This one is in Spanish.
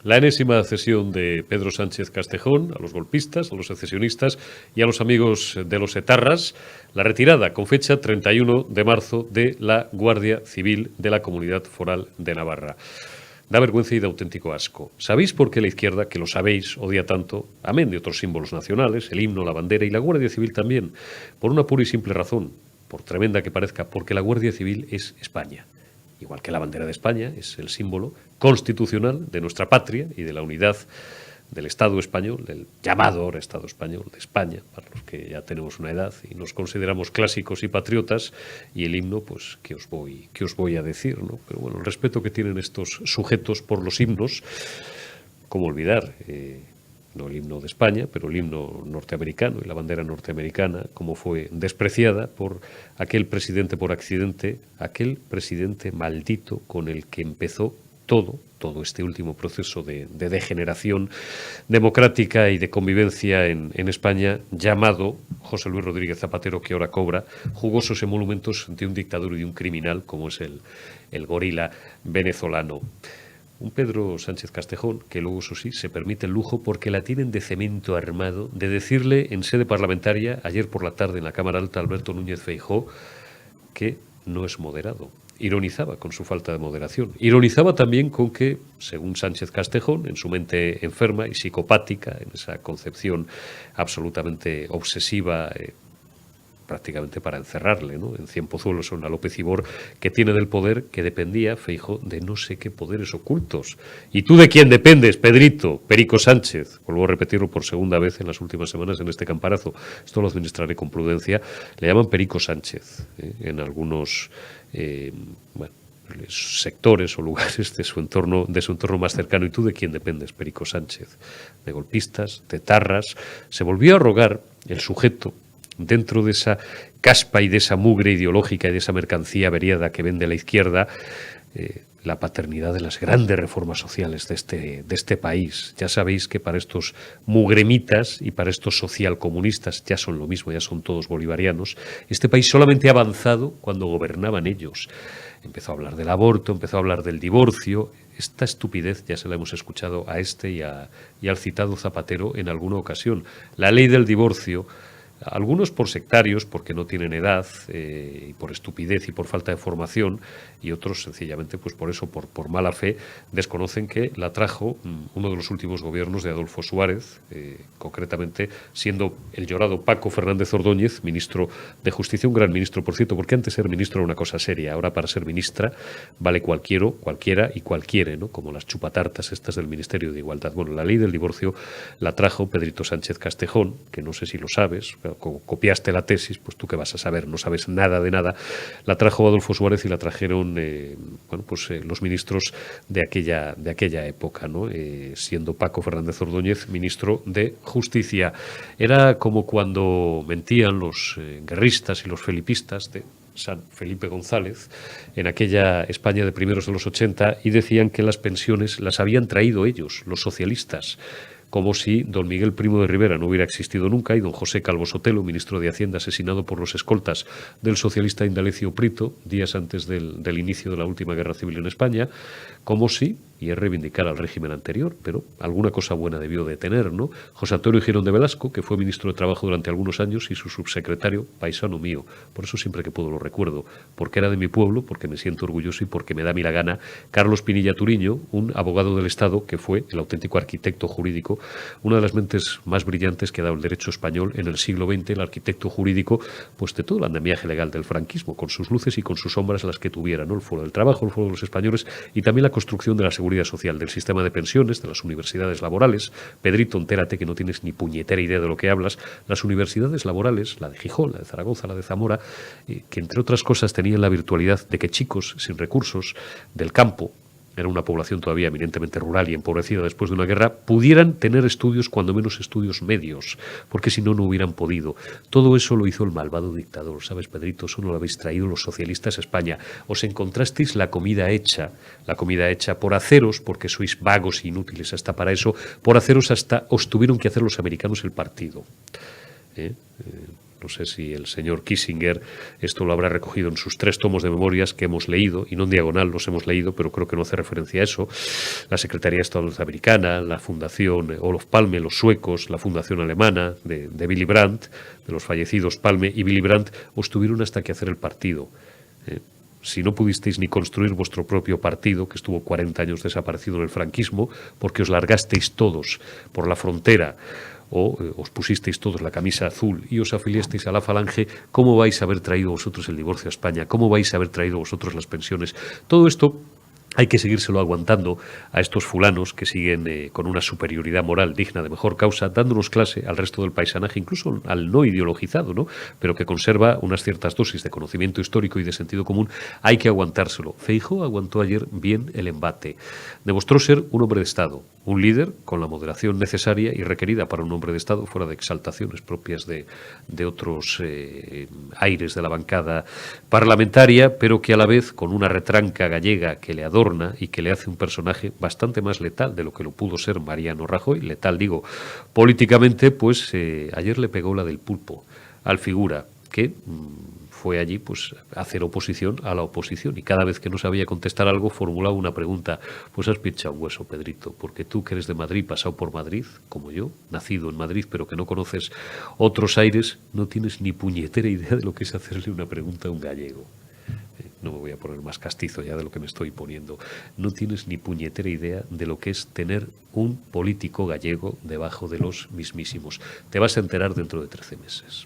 La enésima cesión de Pedro Sánchez Castejón a los golpistas, a los secesionistas y a los amigos de los etarras. La retirada con fecha 31 de marzo de la Guardia Civil de la Comunidad Foral de Navarra. Da vergüenza y da auténtico asco. ¿Sabéis por qué la izquierda, que lo sabéis, odia tanto, amén de otros símbolos nacionales, el himno, la bandera y la Guardia Civil también? Por una pura y simple razón, por tremenda que parezca, porque la Guardia Civil es España. Igual que la bandera de España es el símbolo constitucional de nuestra patria y de la unidad del Estado español, del llamado ahora Estado español de España, para los que ya tenemos una edad y nos consideramos clásicos y patriotas, y el himno, pues, ¿qué os voy a decir, ¿no? Pero bueno, el respeto que tienen estos sujetos por los himnos, ¿cómo olvidar? No el himno de España, pero el himno norteamericano y la bandera norteamericana, como fue despreciada por aquel presidente por accidente, aquel presidente maldito con el que empezó todo este último proceso de degeneración democrática y de convivencia en España, llamado José Luis Rodríguez Zapatero, que ahora cobra jugosos emolumentos de un dictador y de un criminal como es el gorila venezolano. Un Pedro Sánchez Castejón, que luego, eso sí, se permite el lujo porque la tienen de cemento armado, de decirle en sede parlamentaria, ayer por la tarde en la Cámara Alta, Alberto Núñez Feijóo, que no es moderado. Ironizaba con su falta de moderación. Ironizaba también con que, según Sánchez Castejón, en su mente enferma y psicopática, en esa concepción absolutamente obsesiva, prácticamente para encerrarle, ¿no?, en Cienpozuelos o en la López Ibor, que tiene del poder que dependía, Feijóo, de no sé qué poderes ocultos. ¿Y tú de quién dependes, Pedrito? Perico Sánchez. Vuelvo a repetirlo por segunda vez en las últimas semanas en este campanazo. Esto lo administraré con prudencia. Le llaman Perico Sánchez, en algunos sectores o lugares de su entorno más cercano. ¿Y tú de quién dependes, Perico Sánchez? De golpistas, de etarras. Se volvió a arrogar el sujeto, dentro de esa caspa y de esa mugre ideológica y de esa mercancía averiada que vende la izquierda, la paternidad de las grandes reformas sociales de este país. Ya sabéis que para estos mugremitas y para estos socialcomunistas ya son lo mismo, ya son todos bolivarianos. Este país solamente ha avanzado cuando gobernaban ellos. Empezó a hablar del aborto, empezó a hablar del divorcio. Esta estupidez ya se la hemos escuchado a este y al citado Zapatero en alguna ocasión. La ley del divorcio, algunos por sectarios, porque no tienen edad, y por estupidez y por falta de formación, y otros sencillamente pues por eso, por mala fe, desconocen que la trajo uno de los últimos gobiernos de Adolfo Suárez, concretamente siendo el llorado Paco Fernández Ordóñez, ministro de Justicia, un gran ministro, por cierto, porque antes ser ministro era una cosa seria, ahora para ser ministra vale cualquiera y cualquiera, ¿no?, como las chupatartas estas del Ministerio de Igualdad. Bueno, la ley del divorcio la trajo Pedrito Sánchez Castejón, que no sé si lo sabes, copiaste la tesis, pues tú qué vas a saber, no sabes nada de nada. La trajo Adolfo Suárez y la trajeron los ministros de aquella época, ¿no? Siendo Paco Fernández Ordóñez ministro de Justicia. Era como cuando mentían los guerristas y los felipistas de San Felipe González en aquella España de primeros de los 80 y decían que las pensiones las habían traído ellos, los socialistas, como si don Miguel Primo de Rivera no hubiera existido nunca y don José Calvo Sotelo, ministro de Hacienda, asesinado por los escoltas del socialista Indalecio Prieto, días antes del inicio de la última guerra civil en España, como si, y es reivindicar al régimen anterior, pero alguna cosa buena debió de tener, ¿no? José Antonio Girón de Velasco, que fue ministro de Trabajo durante algunos años, y su subsecretario, paisano mío, por eso siempre que puedo lo recuerdo, porque era de mi pueblo, porque me siento orgulloso y porque me da a mí la gana, Carlos Pinilla Turiño, un abogado del Estado que fue el auténtico arquitecto jurídico, una de las mentes más brillantes que ha dado el derecho español en el siglo XX, el arquitecto jurídico, pues de todo el andamiaje legal del franquismo, con sus luces y con sus sombras las que tuviera, ¿no? El Foro del Trabajo, el Foro de los Españoles y también la construcción de la seguridad social, del sistema de pensiones, de las universidades laborales. Pedrito, entérate que no tienes ni puñetera idea de lo que hablas. Las universidades laborales, la de Gijón, la de Zaragoza, la de Zamora, que entre otras cosas tenían la virtualidad de que chicos sin recursos del campo, era una población todavía eminentemente rural y empobrecida después de una guerra, pudieran tener estudios, cuando menos estudios medios, porque si no, no hubieran podido. Todo eso lo hizo el malvado dictador, ¿sabes, Pedrito? Eso no lo habéis traído los socialistas a España. Os encontrasteis la comida hecha por haceros, porque sois vagos e inútiles hasta para eso, por haceros hasta os tuvieron que hacer los americanos el partido. No sé si el señor Kissinger esto lo habrá recogido en sus 3 tomos de memorias que hemos leído, y no en diagonal los hemos leído, pero creo que no hace referencia a eso. La Secretaría de Estado Norteamericana, la Fundación Olof Palme, los suecos, la Fundación Alemana de Willy Brandt, de los fallecidos Palme y Willy Brandt, os tuvieron hasta que hacer el partido. Si no pudisteis ni construir vuestro propio partido, que estuvo 40 años desaparecido en el franquismo, porque os largasteis todos por la frontera o os pusisteis todos la camisa azul y os afiliasteis a la Falange, ¿cómo vais a haber traído vosotros el divorcio a España? ¿Cómo vais a haber traído vosotros las pensiones? Todo esto hay que seguírselo aguantando a estos fulanos que siguen con una superioridad moral digna de mejor causa, dándonos clase al resto del paisanaje, incluso al no ideologizado, ¿no? Pero que conserva unas ciertas dosis de conocimiento histórico y de sentido común. Hay que aguantárselo. Feijóo aguantó ayer bien el embate. Demostró ser un hombre de Estado, un líder con la moderación necesaria y requerida para un hombre de Estado, fuera de exaltaciones propias de otros aires de la bancada parlamentaria, pero que a la vez con una retranca gallega que le adorna y que le hace un personaje bastante más letal de lo que lo pudo ser Mariano Rajoy, letal digo políticamente, pues ayer le pegó la del pulpo al figura que fue allí pues a hacer oposición a la oposición, y cada vez que no sabía contestar algo formulaba una pregunta. Pues has pinchado un hueso, Pedrito, porque tú que eres de Madrid, pasado por Madrid, como yo, nacido en Madrid, pero que no conoces otros aires, no tienes ni puñetera idea de lo que es hacerle una pregunta a un gallego. No me voy a poner más castizo ya de lo que me estoy poniendo. No tienes ni puñetera idea de lo que es tener un político gallego debajo de los mismísimos. Te vas a enterar dentro de 13 meses.